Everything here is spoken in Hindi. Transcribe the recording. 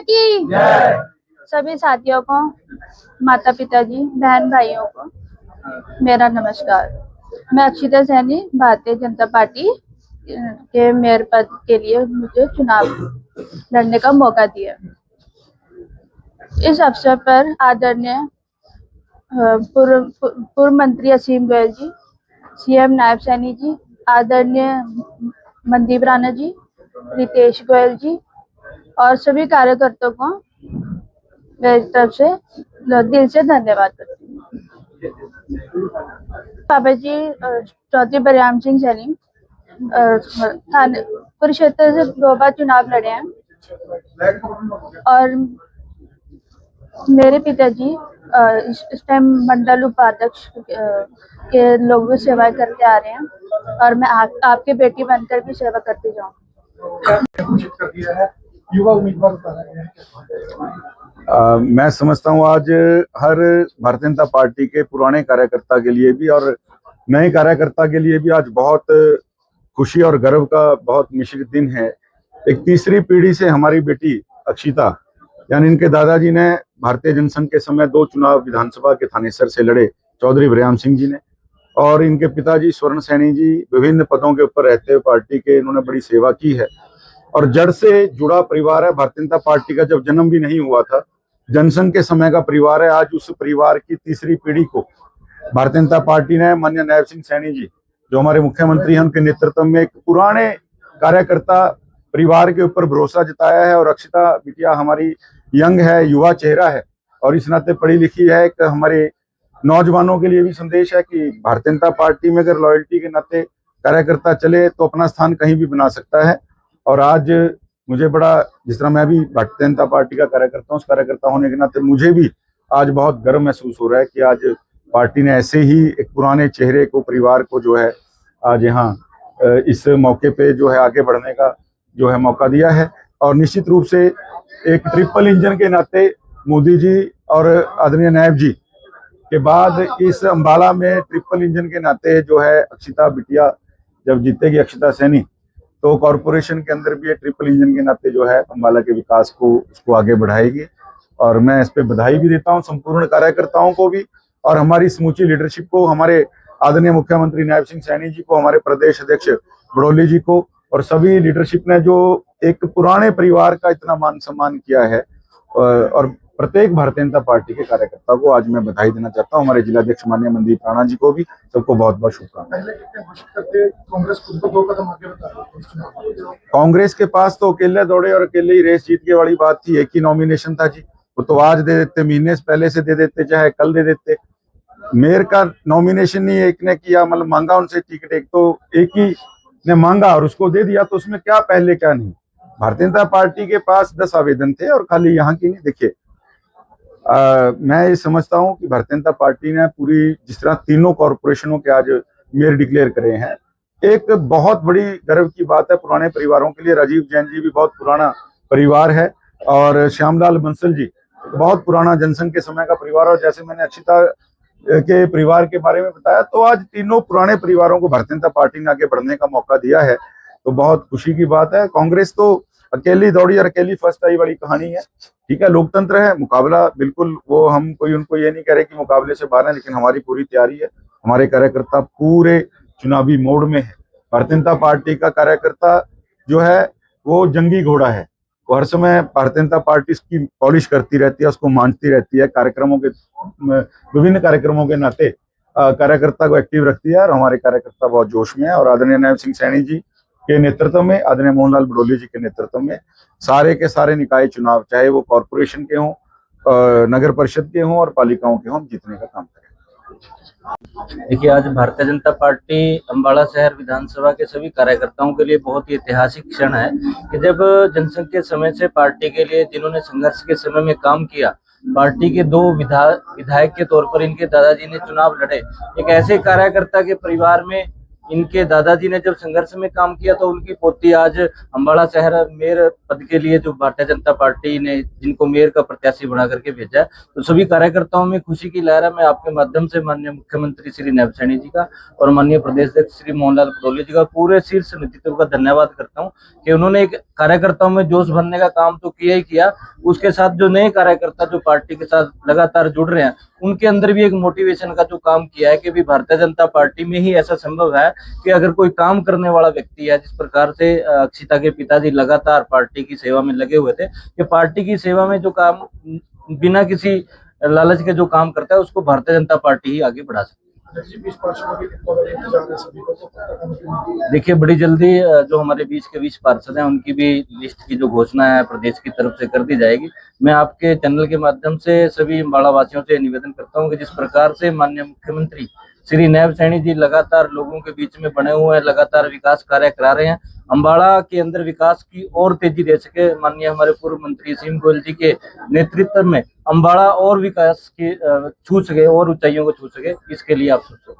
की सभी साथियों को, माता पिता जी, बहन भाइयों को मेरा नमस्कार। मैं अक्षिता सैनी, भारतीय जनता पार्टी के मेयर पद के लिए मुझे चुनाव लड़ने का मौका दिया। इस अवसर पर आदरणीय पूर्व मंत्री असीम गोयल जी, सीएम नायब सैनी जी, आदरणीय मनदीप राणा जी, रितेश गोयल जी और सभी कार्यकर्ताओं को मेरी तरफ से दिल से धन्यवाद करती हूँ। बाबा जी चौधरी बलराम सिंह सैनी थाने कुरुक्षेत्र से 2 बार चुनाव लड़े हैं और मेरे पिताजी इस टाइम मंडल उपाध्यक्ष के लोगों की सेवा करते आ रहे हैं और मैं आपके बेटी बनकर भी सेवा करती जाऊँ। युवा उम्मीदवार मैं समझता हूँ आज हर भारतीय जनता पार्टी के पुराने कार्यकर्ता के लिए भी और नए कार्यकर्ता के लिए भी आज बहुत खुशी और गर्व का बहुत मिश्रित दिन है। एक तीसरी पीढ़ी से हमारी बेटी अक्षिता यानी इनके दादाजी ने भारतीय जनसंघ के समय 2 चुनाव विधानसभा के थानेसर से लड़े, चौधरी बलराम सिंह जी ने, और इनके पिताजी स्वर्ण सैनी जी विभिन्न पदों के ऊपर रहते हुए पार्टी के इन्होंने बड़ी सेवा की है और जड़ से जुड़ा परिवार है। भारतीय जनता पार्टी का जब जन्म भी नहीं हुआ था, जनसंघ के समय का परिवार है। आज उस परिवार की तीसरी पीढ़ी को भारतीय जनता पार्टी ने माननीय नायब सिंह सैनी जी जो हमारे मुख्यमंत्री हैं, उनके नेतृत्व में एक पुराने कार्यकर्ता परिवार के ऊपर भरोसा जताया है। और अक्षिता बिटिया हमारी यंग है, युवा चेहरा है और इस नाते पढ़ी लिखी है। एक हमारे नौजवानों के लिए भी संदेश है कि भारतीय जनता पार्टी में अगर लॉयल्टी के नाते कार्यकर्ता चले तो अपना स्थान कहीं भी बना सकता है। और आज मुझे बड़ा, जिस तरह मैं भी भारतीय जनता पार्टी का कार्यकर्ता हूँ, उस कार्यकर्ता होने के नाते मुझे भी आज बहुत गर्व महसूस हो रहा है कि आज पार्टी ने ऐसे ही एक पुराने चेहरे को, परिवार को जो है आज यहाँ इस मौके पे जो है आगे बढ़ने का जो है मौका दिया है। और निश्चित रूप से एक ट्रिपल इंजन के नाते मोदी जी और आदरणीय नायब जी के बाद इस अंबाला में ट्रिपल इंजन के नाते जो है अक्षिता बिटिया जब जीतेगी, अक्षिता सैनी, तो कॉरपोरेशन के अंदर भी ट्रिपल इंजन के नाते जो है अंबाला के विकास को उसको आगे बढ़ाएगी। और मैं इस पे बधाई भी देता हूं संपूर्ण कार्यकर्ताओं को भी और हमारी समूची लीडरशिप को, हमारे आदरणीय मुख्यमंत्री नायब सिंह सैनी जी को, हमारे प्रदेश अध्यक्ष बड़ोली जी को और सभी लीडरशिप ने जो एक पुराने परिवार का इतना मान सम्मान किया है। और प्रत्येक भारतीय जनता पार्टी के कार्यकर्ता को आज मैं बधाई देना चाहता हूं। हमारे जिलाध्यक्ष माननीय मनदीप राणा जी को भी, सबको बहुत बहुत शुभकामनाएं। कांग्रेस के पास तो अकेले दौड़े और अकेले ही रेस जीत के वाली बात थी। एक ही नॉमिनेशन था जी, वो तो आज दे देते, महीने से पहले से दे देते, चाहे कल दे देते। मेयर का नॉमिनेशन नहीं एक ने किया, मतलब मांगा उनसे टिकट, एक तो एक ही ने मांगा और उसको दे दिया, तो उसमें क्या पहले क्या नहीं। भारतीय जनता पार्टी के पास 10 आवेदन थे और खाली यहाँ की नहीं। देखिए मैं ये समझता हूँ कि भारतीय जनता पार्टी ने पूरी, जिस तरह तीनों कॉरपोरेशनों के आज मेयर डिक्लेयर करे हैं, एक बहुत बड़ी गर्व की बात है पुराने परिवारों के लिए। राजीव जैन जी भी बहुत पुराना परिवार है और श्यामलाल बंसल जी बहुत पुराना जनसंघ के समय का परिवार। और जैसे मैंने अक्षिता के परिवार के बारे में बताया, तो आज तीनों पुराने परिवारों को भारतीय जनता पार्टी ने आगे बढ़ने का मौका दिया है, तो बहुत खुशी की बात है। कांग्रेस तो अकेली दौड़ी और अकेली फर्स्ट आई वाली कहानी है। ठीक है, लोकतंत्र है, मुकाबला बिल्कुल, वो हम कोई उनको ये नहीं कह रहे कि मुकाबले से बाहर है, लेकिन हमारी पूरी तैयारी है। हमारे कार्यकर्ता पूरे चुनावी मोड में है। भारतीय जनता पार्टी का कार्यकर्ता जो है वो जंगी घोड़ा है, वो हर समय भारतीय जनता पार्टी इसकी पॉलिश करती रहती है, उसको मांझती रहती है, कार्यक्रमों के विभिन्न कार्यक्रमों के नाते कार्यकर्ता को एक्टिव रखती है। और हमारे कार्यकर्ता बहुत जोश में है और आदरणीय नायब सिंह सैनी जी के नेतृत्व में, आदरणीय मोहनलाल बड़ोली जी के नेतृत्व में सारे के सारे निकाय चुनाव, चाहे वो कॉरपोरेशन के हों, नगर परिषद के हों और पालिकाओं के हों, जीतने का काम करें। देखिए, आज भारतीय जनता पार्टी अंबाला शहर विधानसभा के सभी कार्यकर्ताओं के लिए बहुत ही ऐतिहासिक क्षण है कि जब जनसंघ के समय से पार्टी के लिए जिन्होंने संघर्ष के समय में काम किया, पार्टी के 2 विधायक के तौर पर इनके दादाजी ने चुनाव लड़े, एक ऐसे कार्यकर्ता के परिवार में इनके दादाजी ने जब संघर्ष में काम किया तो उनकी पोती आज अम्बाड़ा शहर मेयर पद के लिए जो भारतीय जनता पार्टी ने जिनको मेयर का प्रत्याशी बना करके भेजा है, तो सभी कार्यकर्ताओं में खुशी की लहर है। मैं आपके माध्यम से माननीय मुख्यमंत्री श्री नायब सैनी जी का और माननीय प्रदेश अध्यक्ष श्री मोहनलाल पटोले जी का पूरे शीर्ष नेतृत्व का धन्यवाद करता हूं कि उन्होंने एक कार्यकर्ताओं में जोश भरने का काम तो किया ही किया, उसके साथ जो नए कार्यकर्ता जो पार्टी के साथ लगातार जुड़ रहे हैं उनके अंदर भी एक मोटिवेशन का जो काम किया है कि भी भारतीय जनता पार्टी में ही ऐसा संभव है कि अगर कोई काम करने वाला व्यक्ति है, जिस प्रकार से अक्षिता के पिताजी लगातार पार्टी की सेवा में लगे हुए थे, कि पार्टी की सेवा में जो काम बिना किसी लालच के जो काम करता है उसको भारतीय जनता पार्टी ही आगे बढ़ा सकती है। देखिए बड़ी जल्दी जो हमारे बीच के 20 पार्षद हैं उनकी भी लिस्ट की जो घोषणा है प्रदेश की तरफ से कर दी जाएगी। मैं आपके चैनल के माध्यम से सभी अम्बाड़ा वासियों से निवेदन करता हूं कि जिस प्रकार से माननीय मुख्यमंत्री श्री नायब सैनी जी लगातार लोगों के बीच में बने हुए हैं, लगातार विकास कार्य करा रहे हैं, अम्बाड़ा के अंदर विकास की और तेजी दे सके, माननीय हमारे पूर्व मंत्री असीम गोयल जी के नेतृत्व में अम्बाड़ा और विकास की छू सके और ऊंचाइयों को छू सके, इसके लिए आप सोचो।